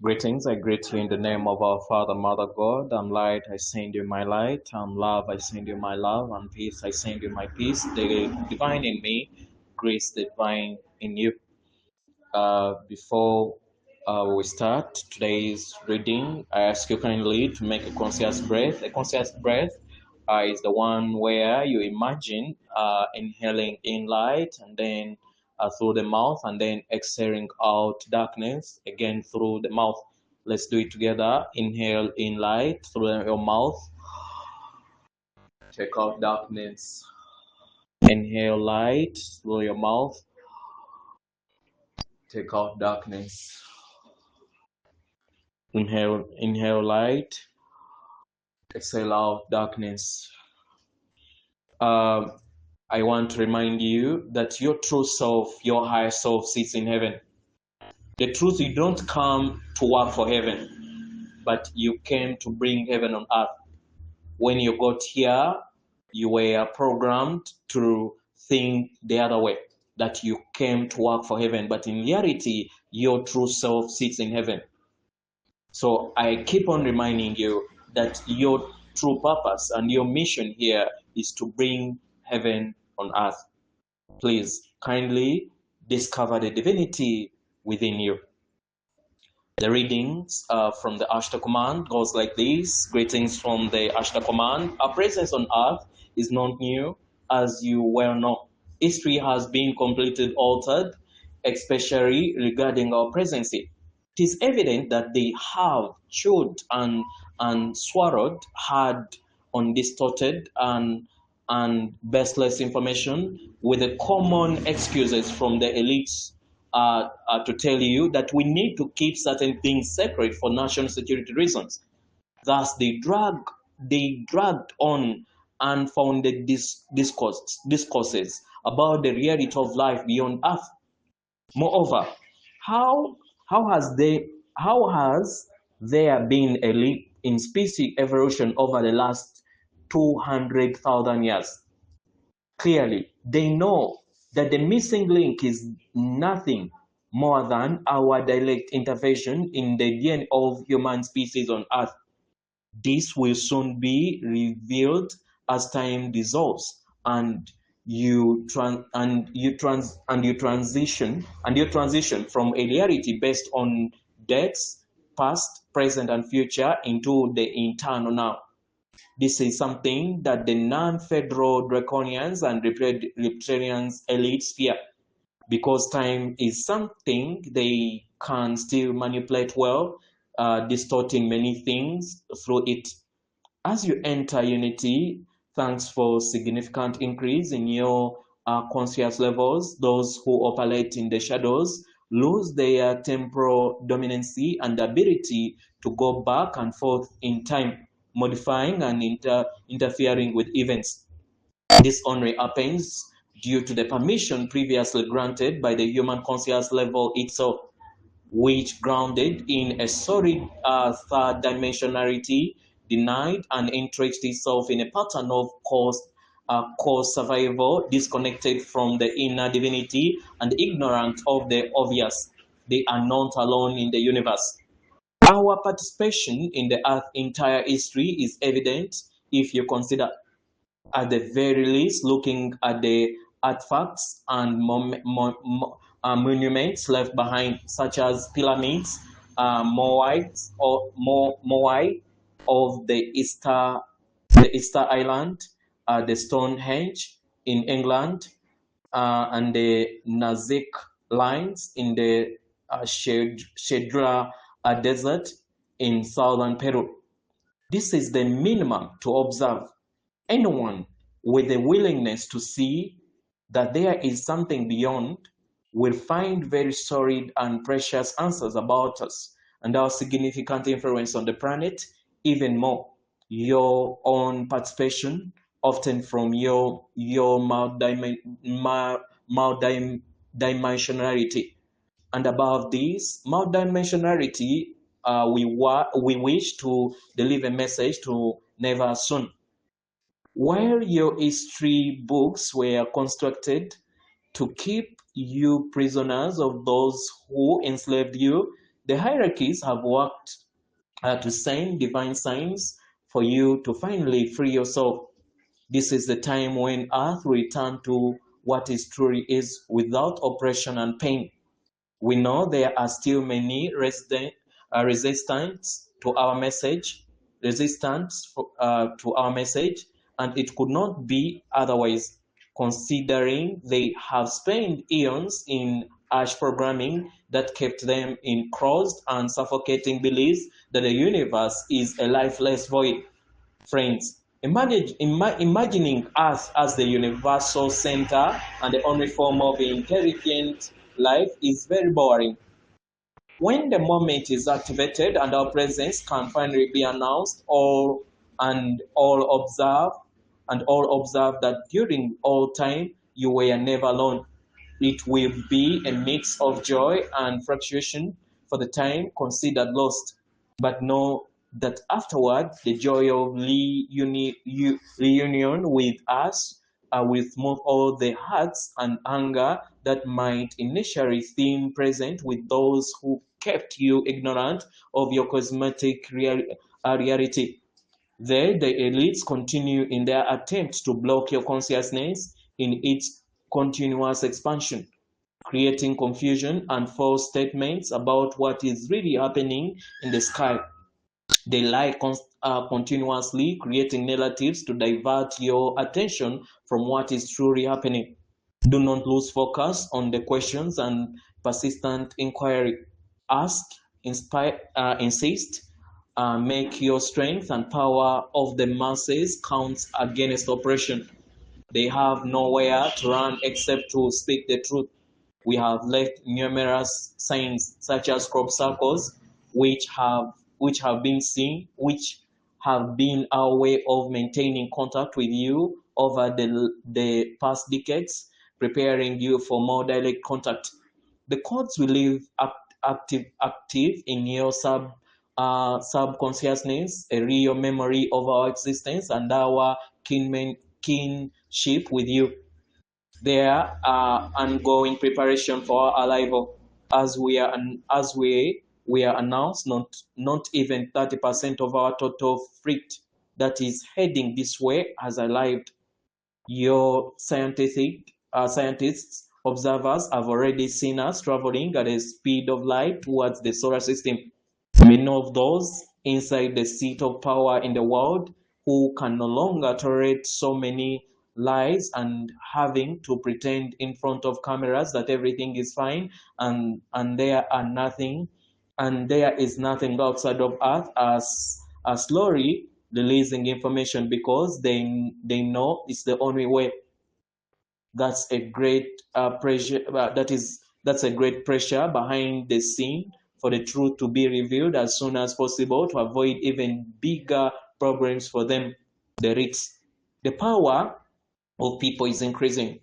Greetings, I greet you in the name of our Father, Mother God. I'm light, I send you my light. I'm love, I send you my love. And peace, I send you my peace. The divine in me, grace divine in you. Before we start today's reading, I ask you kindly to make a conscious breath. A conscious breath is the one where you imagine inhaling in light and then through the mouth and then exhaling out darkness again through the mouth. Let's do it together. Inhale in light through your mouth. Take out darkness. Inhale light through your mouth. Take out darkness. Inhale light. Exhale out darkness. I want to remind you that your true self, your higher self, sits in heaven. The truth, you don't come to work for heaven, but you came to bring heaven on earth. When you got here, you were programmed to think the other way, that you came to work for heaven, but in reality, your true self sits in heaven. So I keep on reminding you that your true purpose and your mission here is to bring heaven on earth. Please kindly discover the divinity within you. The readings from the Ashtar command goes like this. Greetings from the Ashtar command. Our presence on earth is not new, as you well know. History has been completely altered, especially regarding our presence here. It is evident that they have chewed and swallowed hard on distorted and baseless information with the common excuses from the elites to tell you that we need to keep certain things separate for national security reasons. Thus, they dragged on unfounded discourses about the reality of life beyond Earth. Moreover, how how has there been a leap in species evolution over the last 200,000 years? Clearly, they know that the missing link is nothing more than our direct intervention in the DNA of human species on Earth. This will soon be revealed as time dissolves and you transition from a reality based on deaths, past, present, and future into the eternal now. This is something that the non-federal draconians and libertarians elites fear, because time is something they can still manipulate well, distorting many things through it. As you enter unity, thanks for significant increase in your conscious levels. Those who operate in the shadows lose their temporal dominancy and ability to go back and forth in time, modifying and interfering with events. This only happens due to the permission previously granted by the human conscious level itself, which, grounded in a solid third dimensionality, denied and entrenched itself in a pattern of cause survival, disconnected from the inner divinity and ignorant of the obvious. They are not alone in the universe. Our participation in the Earth's entire history is evident if you consider, at the very least, looking at the artifacts and monuments left behind, such as pyramids, Moai of the Easter Island, the Stonehenge in England, and the Nazca lines in the Shedra Desert in southern Peru. This is the minimum to observe. Anyone with a willingness to see that there is something beyond will find very solid and precious answers about us and our significant influence on the planet. Even more, your own participation, often from your multidimensionality. And above this multidimensionality, we wish to deliver a message to never soon. While your history books were constructed to keep you prisoners of those who enslaved you, The hierarchies have worked to send divine signs for you to finally free yourself. This is the time when earth will return to what it truly is without oppression and pain. We know there are still many resistance to our message, to our message, and it could not be otherwise, considering they have spent eons in harsh programming that kept them in crossed and suffocating beliefs that the universe is a lifeless void. Friends, imagining us as the universal center and the only form of intelligent life is very boring. When the moment is activated and our presence can finally be announced, all observe that during all time you were never alone. It will be a mix of joy and frustration for the time considered lost. But know that afterward, the joy of reunion with us will smooth all the hurts and anger that might initially seem present with those who kept you ignorant of your cosmetic reality. There, the elites continue in their attempt to block your consciousness in its continuous expansion, creating confusion and false statements about what is really happening in the sky. They lie continuously, creating narratives to divert your attention from what is truly happening. Do not lose focus on the questions and persistent inquiry. Ask, inspire, insist, make your strength and power of the masses count against oppression. They have nowhere to run except to speak the truth. We have left numerous signs such as crop circles, which have been seen, which have been our way of maintaining contact with you over the past decades, preparing you for more direct contact. The codes will live active in your subconsciousness, a real memory of our existence and our kinship with you. There are ongoing preparation for our arrival. As we are announced, not even 30% of our total fleet that is heading this way has arrived. Your scientists, observers have already seen us traveling at a speed of light towards the solar system. Many of those inside the seat of power in the world who can no longer tolerate so many lies and having to pretend in front of cameras that everything is fine and there is nothing outside of earth as slowly releasing information because they know it's the only way. That's a great pressure. That's a great pressure behind the scene for the truth to be revealed as soon as possible to avoid even bigger problems for them. The risks, the power of people is increasing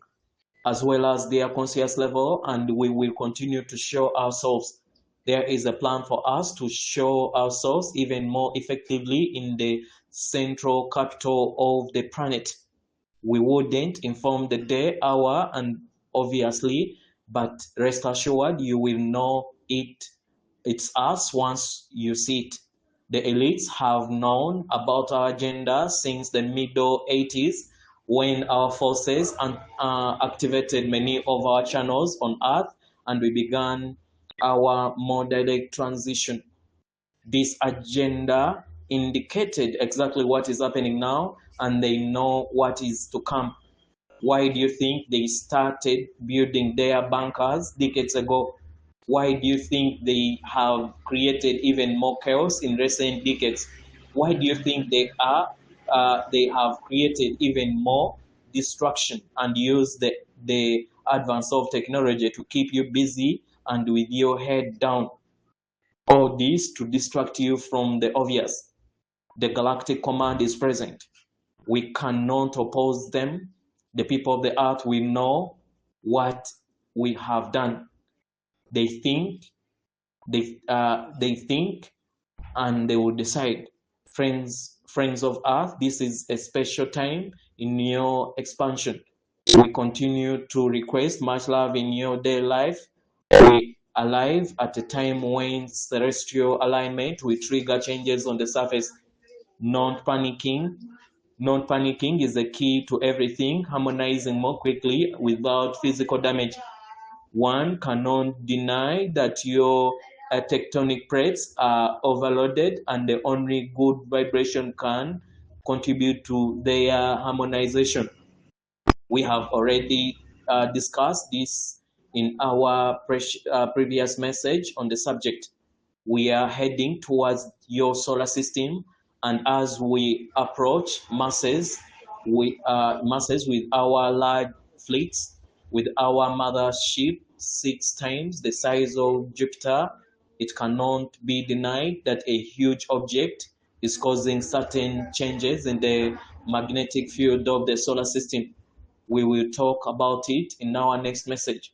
as well as their conscious level, and we will continue to show ourselves. There is a plan for us to show ourselves even more effectively in the central capital of the planet. We wouldn't inform the day, hour, and obviously, but rest assured you will know it's us once you see it. The elites have known about our agenda since the middle 80s when our forces activated many of our channels on Earth and we began our more direct transition. This agenda indicated exactly what is happening now and they know what is to come. Why do you think they started building their bunkers decades ago? Why do you think they have created even more chaos in recent decades? Why do you think they have created even more destruction and use the advance of technology to keep you busy and with your head down? All this to distract you from the obvious. The galactic command is present. We cannot oppose them. The people of the earth will know what we have done. They think, they think, and they will decide. Friends of earth, this is a special time in your expansion. We continue to request much love in your daily life. alive at a time when celestial alignment will trigger changes on the surface. Non-panicking. Non-panicking is the key to everything, harmonizing more quickly without physical damage. One cannot deny that your tectonic plates are overloaded, and the only good vibration can contribute to their harmonization. We have already discussed this in our previous message on the subject. We are heading towards your solar system, and as we approach masses with our large fleets, with our mothership 6 times the size of Jupiter, it cannot be denied that a huge object is causing certain changes in the magnetic field of the solar system. We will talk about it in our next message.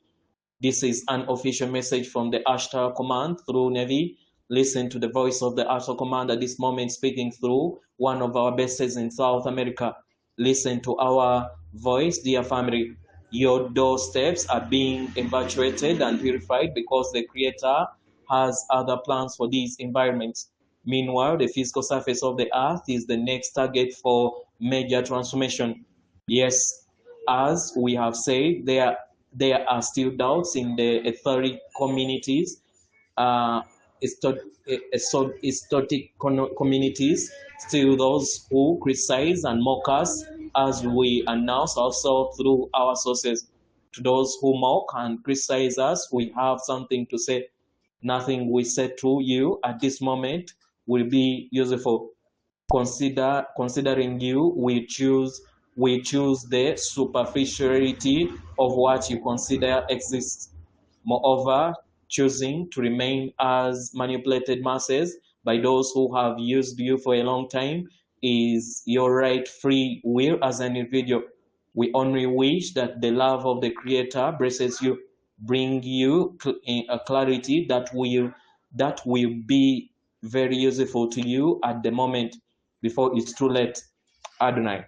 This is an official message from the Ashtar command through Navy. Listen to the voice of the Ashtar command at this moment speaking through one of our bases in South America. Listen to our voice, dear family. Your doorsteps are being evacuated and purified because the Creator has other plans for these environments. Meanwhile, the physical surface of the earth is the next target for major transformation. Yes, as we have said, there are still doubts in the etheric communities, uh, communities, still those who criticize and mock us as we announce ourselves through our sources. To those who mock and criticize us, we have something to say. Nothing we say to you at this moment will be useful. Considering you, we choose the superficiality of what you consider exists. Moreover, choosing to remain as manipulated masses by those who have used you for a long time is your right free will as an individual. We only wish that the love of the Creator blesses you, bring you a clarity that will be very useful to you at the moment before it's too late. Adonai.